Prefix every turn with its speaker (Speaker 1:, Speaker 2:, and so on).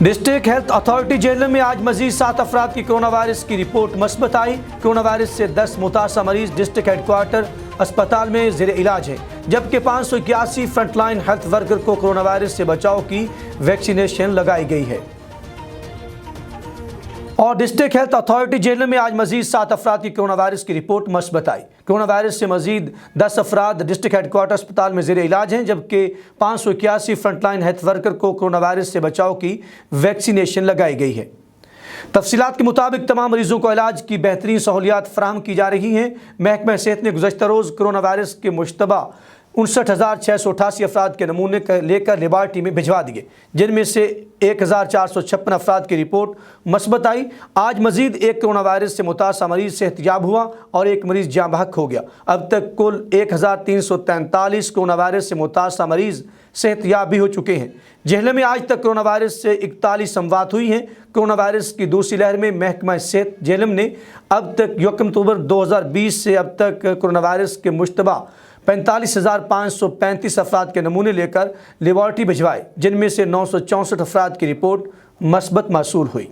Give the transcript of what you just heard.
Speaker 1: District health authority Jhelum میں آج مزید 7 افراد کی کرونا وائرس کی رپورٹ مثبت آئی۔ کرونا وائرس سے 10 متاثرہ مریض ڈسٹرکٹ ہیڈ کوارٹر اسپتال میں زیر علاج ہیں، جبکہ 581 فرنٹ لائن ہیلتھ ورکر کو کرونا وائرس سے بچاؤ کی ویکسینیشن لگائی گئی ہے۔ اور ڈسٹرکٹ ہیلتھ اتھارٹی جہلم میں آج مزید 7 افراد کی کرونا وائرس کی رپورٹ مثبت آئی۔ کرونا وائرس سے مزید 10 افراد ڈسٹرکٹ ہیڈ کوارٹر اسپتال میں زیر علاج ہیں، جبکہ 581 فرنٹ لائن ہیلتھ ورکر کو کرونا وائرس سے بچاؤ کی ویکسینیشن لگائی گئی ہے۔ تفصیلات کے مطابق تمام مریضوں کو علاج کی بہترین سہولیات فراہم کی جا رہی ہیں۔ محکمہ صحت نے گزشتہ روز کرونا وائرس کے مشتبہ 59,688 افراد کے نمونے لے کر لیبارٹری میں بھجوا دیے، جن میں سے 1,456 افراد کی رپورٹ مثبت آئی۔ آج مزید ایک کرونا وائرس سے متاثرہ مریض صحت یاب ہوا اور ایک مریض جاں بحق ہو گیا۔ اب تک کل 1,343 کرونا وائرس سے متاثرہ مریض صحت یاب بھی ہو چکے ہیں۔ جہلم میں آج تک کرونا وائرس سے 41 اموات ہوئی ہیں۔ کرونا وائرس کی دوسری لہر میں محکمہ صحت جہلم نے اب تک 1 اکتوبر 2020 سے اب تک کرونا وائرس کے مشتبہ 45,535 افراد کے نمونے لے کر لیبارٹری بھجوائے، جن میں سے 964 افراد کی رپورٹ مثبت موصول ہوئی۔